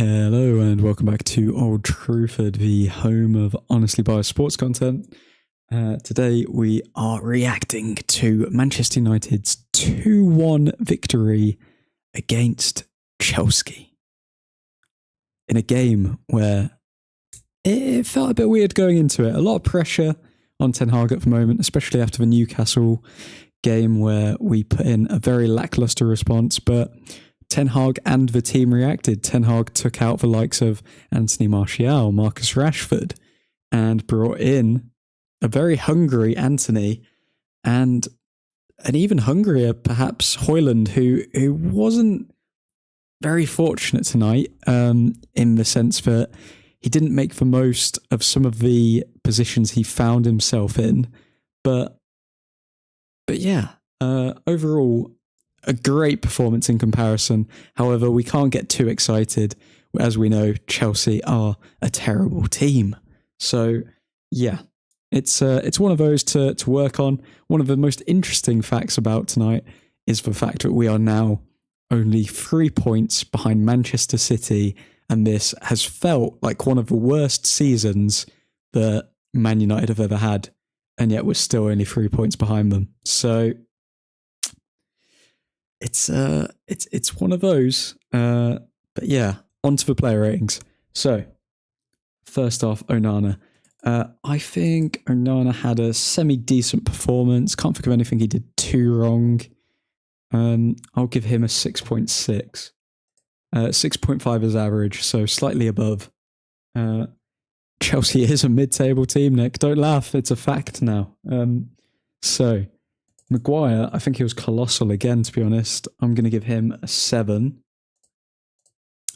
Hello and welcome back to Old Truthford, the home of honestly biased sports content. Today we are reacting to Manchester United's 2-1 victory against Chelsea. In a game where it felt a bit weird going into it. A lot of pressure on Ten Hag at the moment, especially after the Newcastle game where we put in a very lackluster response, but Ten Hag and the team reacted. Ten Hag took out the likes of Anthony Martial, Marcus Rashford, and brought in a very hungry Anthony and an even hungrier, perhaps, Højlund, who wasn't very fortunate tonight in the sense that he didn't make the most of some of the positions he found himself in. But yeah, overall, a great performance in comparison. However, we can't get too excited. As we know, Chelsea are a terrible team. So, yeah, it's one of those to work on. One of the most interesting facts about tonight is the fact that we are now only 3 points behind Manchester City, and this has felt like one of the worst seasons that Man United have ever had, and yet we're still only 3 points behind them. So it's one of those. But yeah, on to the player ratings. So first off, Onana. I think Onana had a semi-decent performance. Can't think of anything he did too wrong. I'll give him a 6.6. 6.5 is average, so slightly above. Chelsea is a mid-table team, Nick. Don't laugh, it's a fact now. So Maguire, I think he was colossal again, to be honest. I'm going to give him a 7.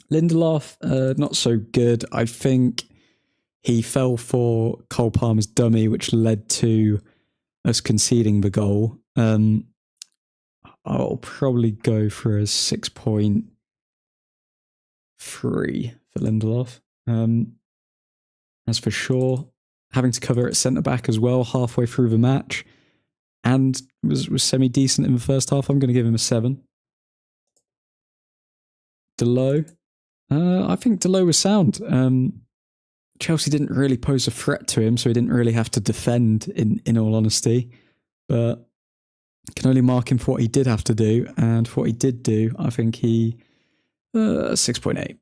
Lindelof, not so good. I think he fell for Cole Palmer's dummy, which led to us conceding the goal. I'll probably go for a 6.3 for Lindelof. As for Shaw, having to cover at centre-back as well halfway through the match, and was semi-decent in the first half. I'm going to give him a 7. Delot. I think Delot was sound. Chelsea didn't really pose a threat to him, so he didn't really have to defend, in all honesty. But can only mark him for what he did have to do, and for what he did do, I think he... 6.8.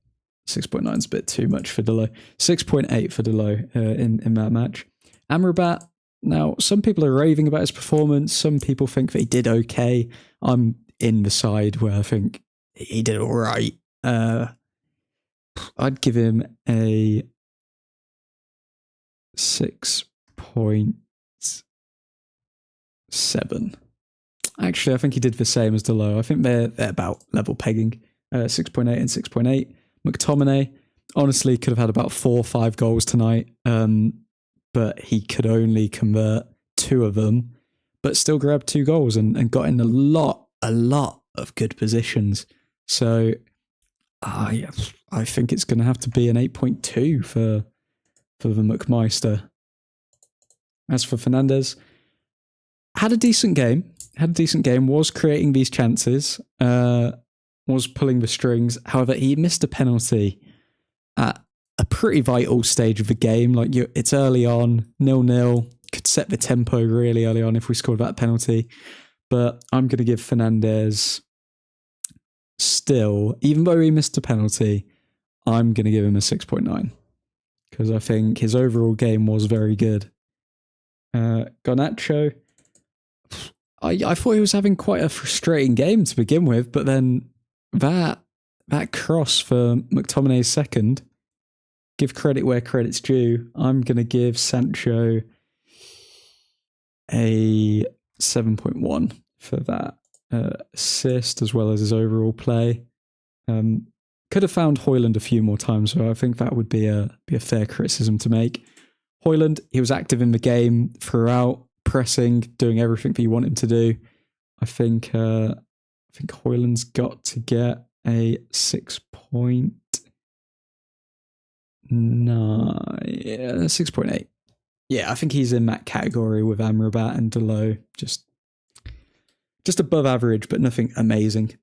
6.9 is a bit too much for Delot. 6.8 for Delot in that match. Amrabat. Now, some people are raving about his performance. Some people think that he did okay. I'm in the side where I think he did all right. I'd give him a 6.7. Actually, I think he did the same as Delot. I think they're about level pegging. 6.8 and 6.8. McTominay, honestly, could have had about 4 or 5 goals tonight. But he could only convert 2 of them, but still grabbed 2 goals and got in a lot of good positions. So I think it's going to have to be an 8.2 for the McMeister. As for Fernandes, had a decent game, was creating these chances, was pulling the strings. However, he missed a penalty at a pretty vital stage of the game. Like, it's early on, 0-0, could set the tempo really early on if we scored that penalty. But I'm going to give Fernandes still, even though he missed a penalty, I'm going to give him a 6.9 because I think his overall game was very good. Garnacho, I thought he was having quite a frustrating game to begin with, but then that cross for McTominay's second, give credit where credit's due. I'm going to give Sancho a 7.1 for that assist as well as his overall play. Could have found Højlund a few more times, so I think that would be a fair criticism to make. Højlund, he was active in the game throughout, pressing, doing everything that you want him to do. I think Højlund's got to get a 6.9. 6.8. Yeah, I think he's in that category with Amrabat and Delot. Just above average, but nothing amazing.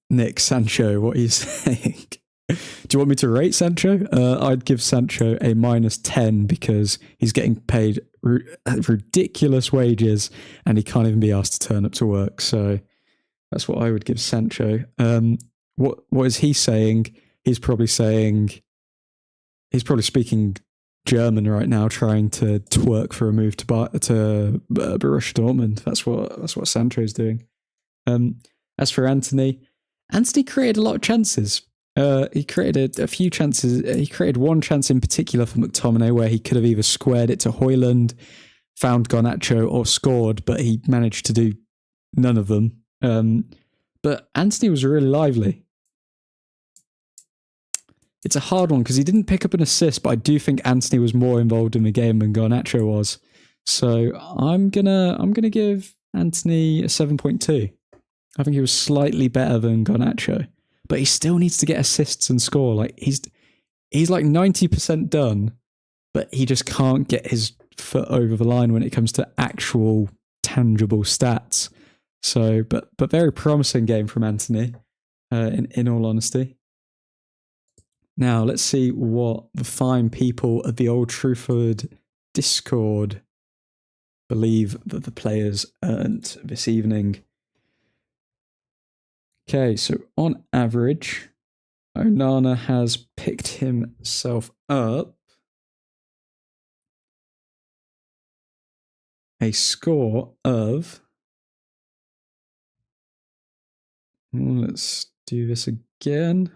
Nick, Sancho, what are you saying? you want me to rate Sancho? I'd give Sancho a -10 because he's getting paid ridiculous wages and he can't even be asked to turn up to work. So that's what I would give Sancho. What is he saying? He's probably speaking German right now, trying to twerk for a move to Borussia Dortmund. That's what Sancho's doing. As for Anthony created a lot of chances. He created a few chances. He created one chance in particular for McTominay where he could have either squared it to Højlund, found Garnacho, or scored, but he managed to do none of them. But Anthony was really lively. It's a hard one because he didn't pick up an assist, but I do think Anthony was more involved in the game than Garnacho was. So I'm gonna give Anthony a 7.2. I think he was slightly better than Garnacho, but he still needs to get assists and score. Like he's like 90% done, but he just can't get his foot over the line when it comes to actual tangible stats. So, but very promising game from Anthony, in all honesty. Now, let's see what the fine people at the Old Truthford Discord believe that the players earned this evening. Okay, so on average, Onana has picked himself up a score of... Let's do this again.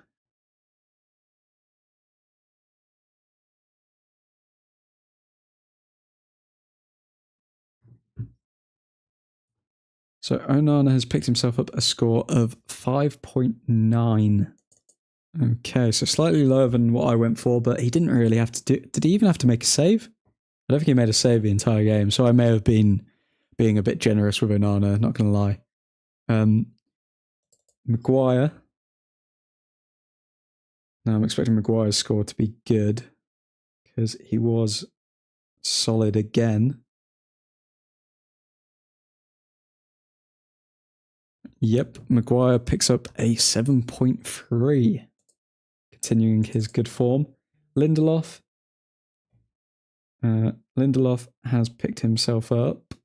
So Onana has picked himself up a score of 5.9. Okay, so slightly lower than what I went for, but he didn't really have to do... Did he even have to make a save? I don't think he made a save the entire game, so I may have been being a bit generous with Onana, not going to lie. Maguire. Now I'm expecting Maguire's score to be good, because he was solid again. Yep, Maguire picks up a 7.3, continuing his good form. Lindelof. Lindelof has picked himself up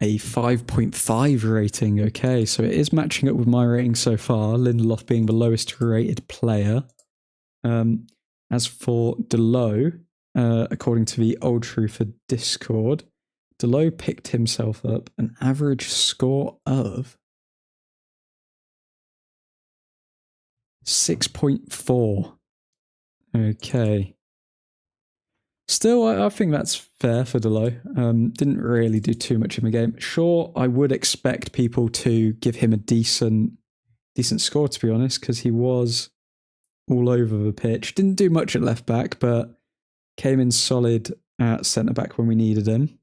a 5.5 rating. Okay, so it is matching up with my rating so far, Lindelof being the lowest rated player. As for Delo, according to the Old Truthford Discord, Delo picked himself up an average score of 6.4. Okay. Still, I think that's fair for Delo. Didn't really do too much in the game. Sure, I would expect people to give him a decent score, to be honest, because he was all over the pitch. Didn't do much at left back, but came in solid at centre back when we needed him.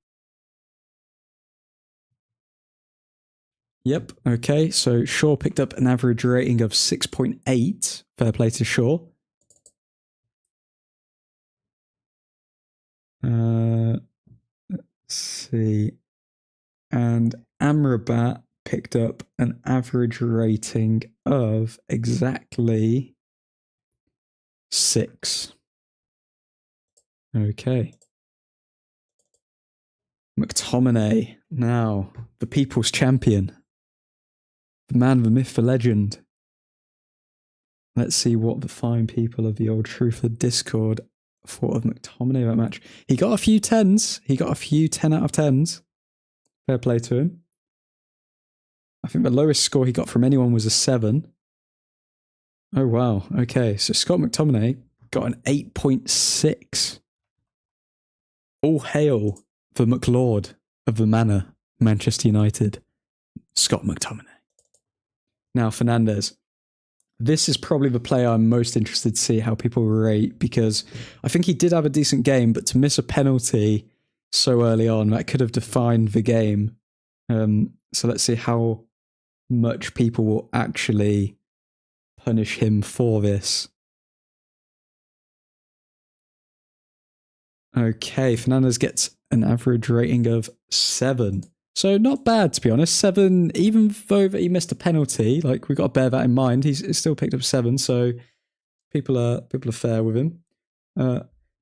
Yep, okay, so Shaw picked up an average rating of 6.8. Fair play to Shaw. Let's see. And Amrabat picked up an average rating of exactly 6. Okay. McTominay, now the people's champion. The man, the myth, the legend. Let's see what the fine people of the Old Truthford Discord thought of McTominay that match. He got a few 10s. He got a few 10 out of 10s. Fair play to him. I think the lowest score he got from anyone was a 7. Oh, wow. Okay, so Scott McTominay got an 8.6. All hail the McLord of the Manor, Manchester United, Scott McTominay. Now, Fernandez. This is probably the player I'm most interested to see how people rate, because I think he did have a decent game, but to miss a penalty so early on, that could have defined the game. So let's see how much people will actually punish him for this. Okay, Fernandez gets an average rating of 7. So not bad, to be honest. 7, even though he missed a penalty, like we've got to bear that in mind. He's still picked up 7, so people are fair with him.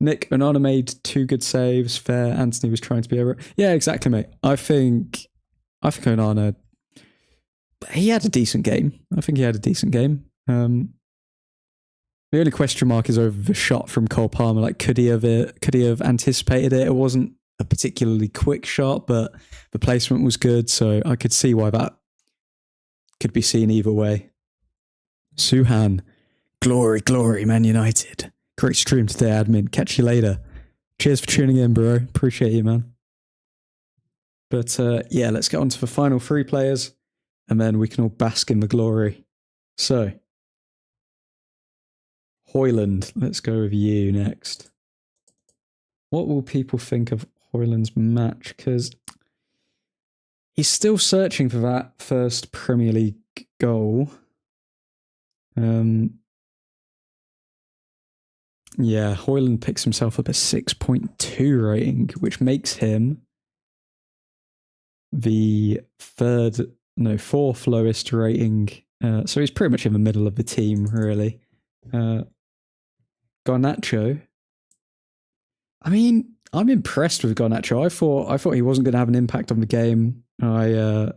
Nick Onana made 2 good saves. Fair. Anthony was trying to be over. Yeah, exactly, mate. I think Onana, he had a decent game. The only question mark is over the shot from Cole Palmer. Like, could he have anticipated it? It wasn't a particularly quick shot, but the placement was good, so I could see why that could be seen either way. Suhan, glory, Man United. Great stream today, admin. Catch you later. Cheers for tuning in, bro. Appreciate you, man. But yeah, let's get on to the final 3 players, and then we can all bask in the glory. So, Hoyland, let's go with you next. What will people think of Hoyland's match? Because he's still searching for that first Premier League goal. Yeah, Hoyland picks himself up a 6.2 rating, which makes him the 4th lowest rating. So he's pretty much in the middle of the team, really. Garnacho. I mean, I'm impressed with Garnacho. I thought he wasn't going to have an impact on the game. I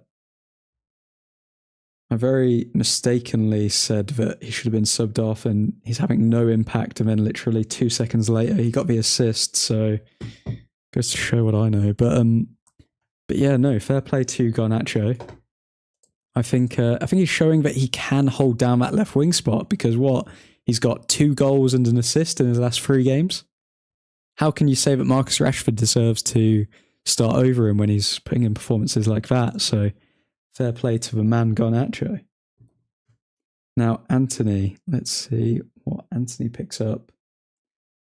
very mistakenly said that he should have been subbed off, and he's having no impact. And then literally 2 seconds later, he got the assist. So goes to show what I know. But yeah, no, fair play to Garnacho. I think he's showing that he can hold down that left wing spot, because he's got 2 goals and an assist in his last 3 games. How can you say that Marcus Rashford deserves to start over him when he's putting in performances like that? So fair play to the man Garnacho. Now, Anthony, let's see what Anthony picks up.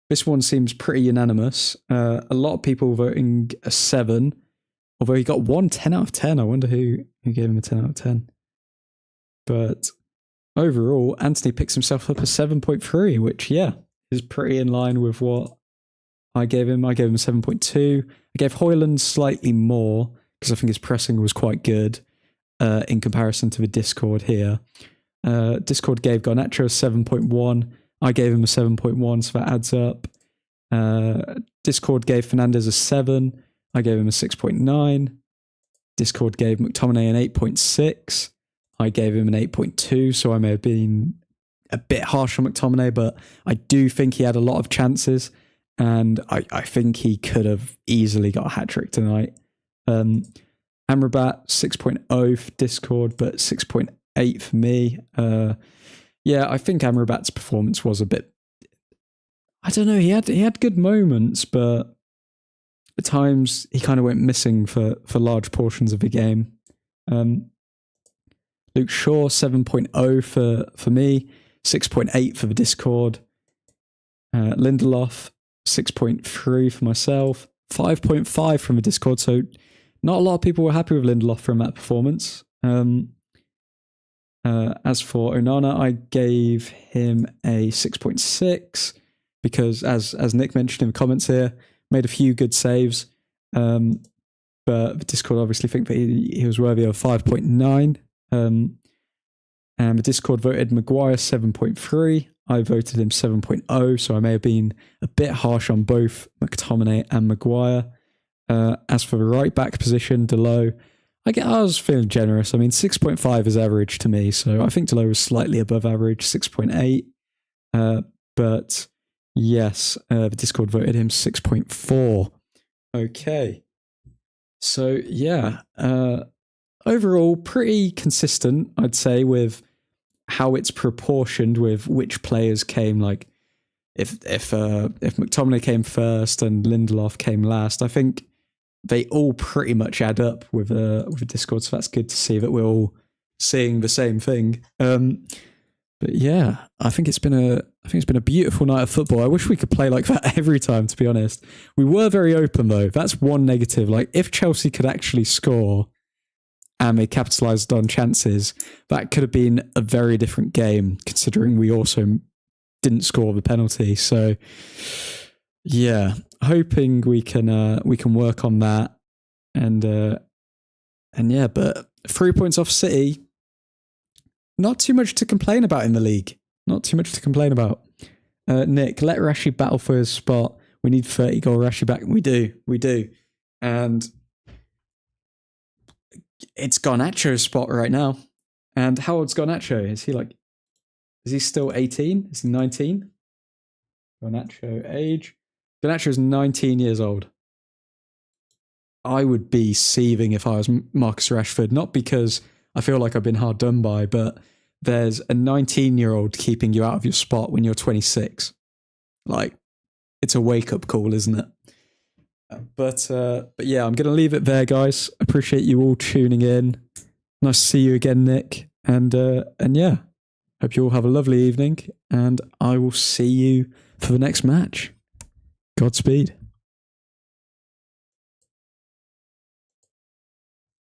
This one seems pretty unanimous. A lot of people voting a 7, although he got 10 out of 10. I wonder who gave him a 10 out of 10. But overall, Anthony picks himself up a 7.3, which, yeah, is pretty in line with what I gave him. I gave him a 7.2. I gave Hoyland slightly more, because I think his pressing was quite good in comparison to the Discord here. Discord gave Garnacho a 7.1. I gave him a 7.1, so that adds up. Discord gave Fernandez a 7. I gave him a 6.9. Discord gave McTominay an 8.6. I gave him an 8.2, so I may have been a bit harsh on McTominay, but I do think he had a lot of chances, and I think he could have easily got a hat-trick tonight. Amrabat, 6.0 for Discord, but 6.8 for me. Yeah, I think Amrabat's performance was a bit... I don't know, he had good moments, but at times he kind of went missing for large portions of the game. Luke Shaw, 7.0 for me, 6.8 for the Discord. Lindelof, 6.3 for myself, 5.5 from the Discord. So not a lot of people were happy with Lindelof from that performance. As for Onana, I gave him a 6.6 because, as Nick mentioned in the comments here, made a few good saves. But the Discord obviously think that he was worthy of 5.9. And the Discord voted Maguire 7.3. I voted him 7.0, so I may have been a bit harsh on both McTominay and Maguire. As for the right back position, Delo, I was feeling generous. I mean, 6.5 is average to me, so I think Delo was slightly above average, 6.8. But yes, the Discord voted him 6.4. Okay. So yeah, overall pretty consistent, I'd say, with how it's proportioned with which players came. Like if McTominay came first and Lindelof came last, I think they all pretty much add up with a Discord. So that's good to see that we're all seeing the same thing. But yeah, I think it's been a beautiful night of football. I wish we could play like that every time, to be honest. We were very open though. That's one negative. Like if Chelsea could actually score and they capitalised on chances, that could have been a very different game, considering we also didn't score the penalty. So yeah, hoping we can work on that and yeah, but 3 points off City. Not too much to complain about in the league. Not too much to complain about. Nick, let Rashi battle for his spot. We need 30 goal Rashi back. We do. And it's Garnacho's spot right now. And how old's Garnacho? Is he still 18? Is he 19? Garnacho age. Garnacho is 19 years old. I would be seething if I was Marcus Rashford, not because I feel like I've been hard done by, but there's a 19-year-old keeping you out of your spot when you're 26. Like, it's a wake-up call, isn't it? But yeah, I'm going to leave it there, guys. Appreciate you all tuning in. Nice to see you again, Nick. And yeah, hope you all have a lovely evening, and I will see you for the next match. Godspeed.